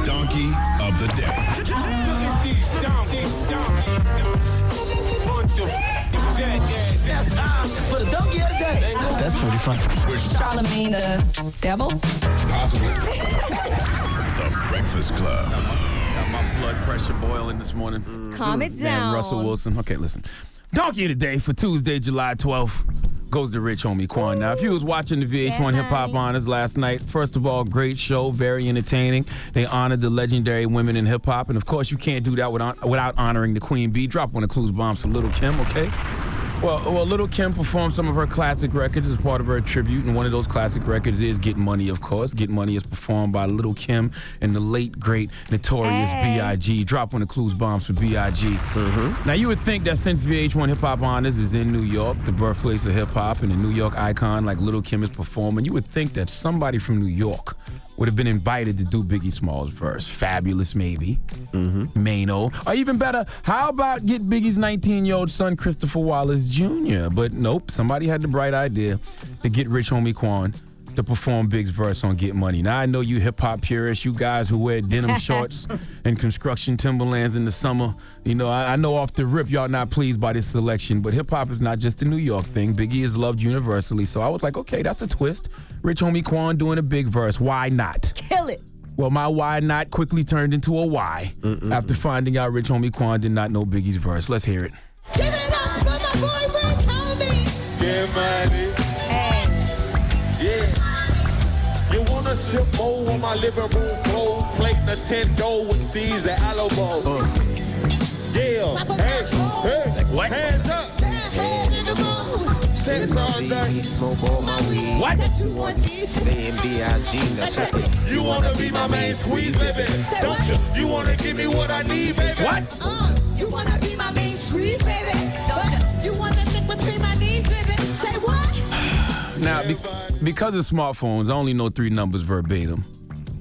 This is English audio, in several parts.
Donkey of the Day. That's time for the Donkey of the Day. That's pretty funny. Charlamagne the devil? Possibly. The Breakfast Club. Got my blood pressure boiling this morning. Calm it down. Man, Russell Wilson. Okay, listen. Donkey of the Day for Tuesday, July 12th goes to Rich Homie Quan. Now, if you was watching the VH1 Hip Hop Honors last night, first of all, great show, very entertaining. They honored the legendary women in hip hop, and of course, you can't do that without honoring the Queen Bee. Drop one of Clues bombs for Little Kim, okay? Well, Little Kim performed some of her classic records as part of her tribute, and one of those classic records is Get Money, of course. Get Money is performed by Little Kim and the late, great, notorious B.I.G. Drop one of Clues bombs for B.I.G. Now, you would think that since VH1 Hip Hop Honors is in New York, the birthplace of hip hop, and a New York icon like Little Kim is performing, you would think that somebody from New York would have been invited to do Biggie Smalls' verse. Fabulous, maybe. Mano. Or even better, how about get Biggie's 19-year-old son, Christopher Wallace Jr.? But nope, somebody had the bright idea to get Rich Homie Quan to perform Big's verse on Get Money. Now, I know you hip-hop purists, you guys who wear denim shorts and construction Timberlands in the summer, you know, I know off the rip y'all not pleased by this selection, but hip-hop is not just a New York thing. Biggie is loved universally, so I was like, okay, that's a twist. Rich Homie Quan doing a big verse. Why not? Kill it. Well, my why not quickly turned into a why after finding out Rich Homie Quan did not know Biggie's verse. Let's hear it. Give it up for my boy Rich Homie. Get money. Yeah. You wanna sip more on my living room floor? Plate Nintendo with C's and Alamo. Yeah. Hey. What? Hands up. Head in the room. Sex all day. Smoke all my weed. What? Saying B.I.G. Now check it. You wanna be my main squeeze, baby? Don't you? You wanna give me what I need, baby? What? You wanna be my main squeeze, baby? You wanna lick between my knees, baby? Say what? Now, because of smartphones, I only know 3 numbers verbatim.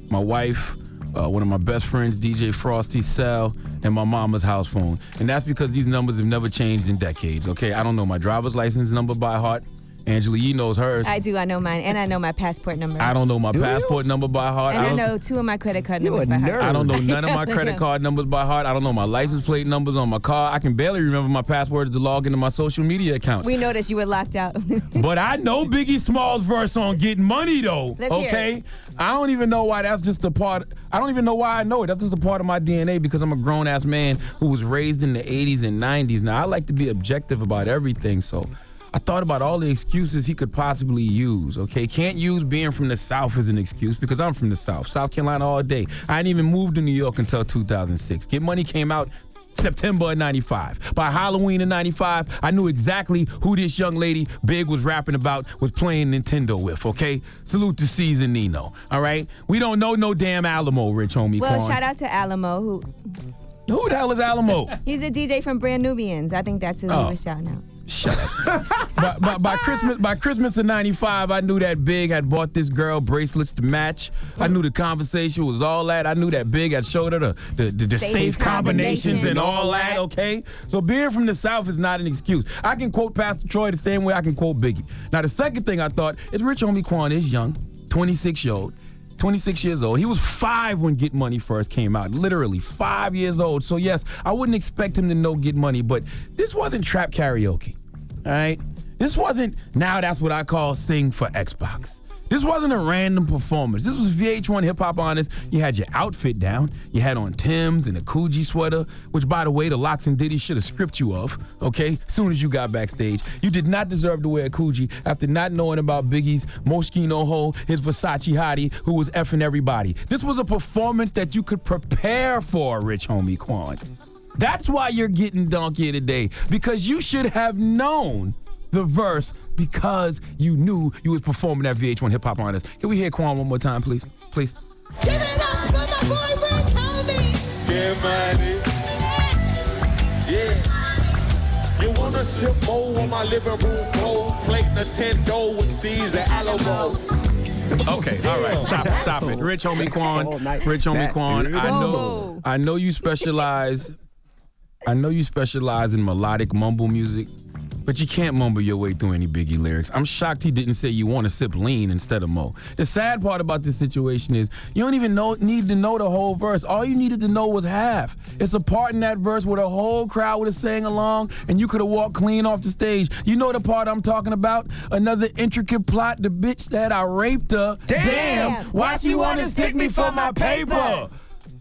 My wife, one of my best friends, DJ Frosty, Sal, and my mama's house phone. And that's because these numbers have never changed in decades, okay? I don't know my driver's license number by heart. Angela Yee knows hers. I do. I know mine, and I know my passport number. I don't know my passport number by heart. And I know 2 of my credit card numbers by heart. I don't know none of my credit card numbers by heart. I don't know my license plate numbers on my car. I can barely remember my password to log into my social media accounts. We noticed you were locked out. But I know Biggie Smalls' verse on Getting Money, though. Let's hear okay? it. I don't even know why that's just a part. I don't even know why I know it. That's just a part of my DNA because I'm a grown-ass man who was raised in the 80s and 90s. Now, I like to be objective about everything, so I thought about all the excuses he could possibly use, okay? Can't use being from the South as an excuse because I'm from the South, South Carolina all day. I didn't even move to New York until 2006. Get Money came out September of 95. By Halloween of 95, I knew exactly who this young lady Big was rapping about, was playing Nintendo with, okay? Salute to C's and Nino, all right? We don't know no damn Alamo, Rich Homie Quan. Well, shout out to Alamo. Who the hell is Alamo? He's a DJ from Brand Nubians. I think that's who he was shouting out. Shut up. by Christmas of 95, I knew that Big had bought this girl bracelets to match. I knew the conversation was all that. I knew that Big had showed her the safe combinations and all that, okay? So being from the South is not an excuse. I can quote Pastor Troy the same way I can quote Biggie. Now, the second thing I thought is Rich Homie Quan is young, 26 years old. He was 5 when Get Money first came out. Literally 5 years old. So yes, I wouldn't expect him to know Get Money, but this wasn't trap karaoke. All right? This wasn't now that's what I call sing for Xbox. This wasn't a random performance. This was VH1 Hip Hop Honors. You had your outfit down. You had on Timbs and a Coogee sweater, which, by the way, the Locks and Diddy should have stripped you of, okay, as soon as you got backstage. You did not deserve to wear a Coogee after not knowing about Biggie's Moschino hole, his Versace hottie, who was effing everybody. This was a performance that you could prepare for, Rich Homie Quan. That's why you're getting Donkey today, because you should have known the verse because you knew you was performing at VH1 Hip Hop Honors. Can we hear Quan one more time, please? Please. Give it up for my boy Rich Homie. Get money. Yeah. You wanna sip more on my living room floor? Plate Nintendo with C's and Alamo. Okay, all right, stop it. Rich Homie Quan, I know you specialize in melodic mumble music, but you can't mumble your way through any Biggie lyrics. I'm shocked he didn't say you want to sip lean instead of mo. The sad part about this situation is you don't even need to know the whole verse. All you needed to know was half. It's a part in that verse where the whole crowd would have sang along and you could have walked clean off the stage. You know the part I'm talking about? Another intricate plot, the bitch that I raped her. Damn, why she want to stick me for my paper?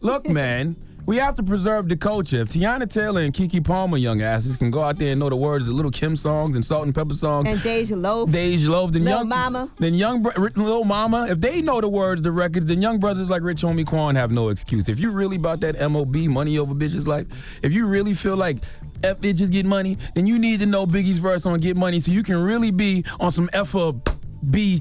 Look, man. We have to preserve the culture. If Tiana Taylor and Keke Palmer young asses can go out there and know the words of Little Kim songs and Salt and Pepper songs. And Deja Loaf. Then Lil Mama. Then Lil Mama. If they know the words of the records, then young brothers like Rich Homie Quan have no excuse. If you really about that MOB, money over bitches life, if you really feel like F bitches get money, then you need to know Biggie's verse on Get Money so you can really be on some F-A-B,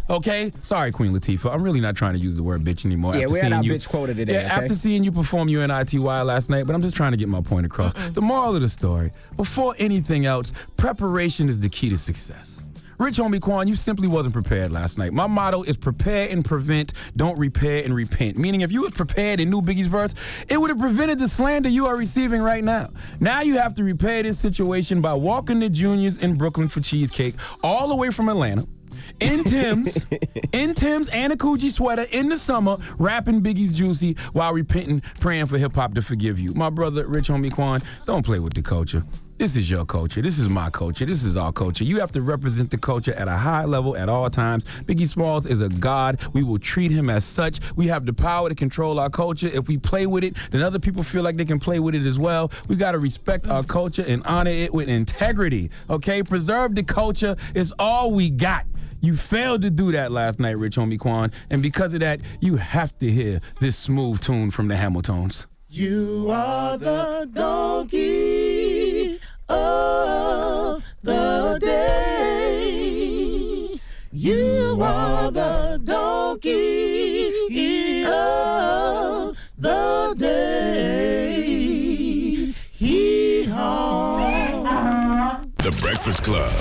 okay? Sorry, Queen Latifah. I'm really not trying to use the word bitch anymore. Yeah, we had our bitch quota today, Yeah, okay? after seeing you perform UNITY last night, but I'm just trying to get my point across. The moral of the story, before anything else, preparation is the key to success. Rich Homie Quan, you simply wasn't prepared last night. My motto is prepare and prevent, don't repair and repent. Meaning if you was prepared and knew Biggie's verse, it would have prevented the slander you are receiving right now. Now you have to repair this situation by walking to Junior's in Brooklyn for cheesecake all the way from Atlanta. In Tim's and a Coogee sweater in the summer, rapping Biggie's Juicy while repenting, praying for hip-hop to forgive you. My brother, Rich Homie Quan, don't play with the culture. This is your culture. This is my culture. This is our culture. You have to represent the culture at a high level at all times. Biggie Smalls is a god. We will treat him as such. We have the power to control our culture. If we play with it, then other people feel like they can play with it as well. We got to respect our culture and honor it with integrity, okay? Preserve the culture is all we got. You failed to do that last night, Rich Homie Quan, and because of that, you have to hear this smooth tune from the Hamiltons. You are the donkey of the day. You are the donkey of the day. Hee-haw. The Breakfast Club.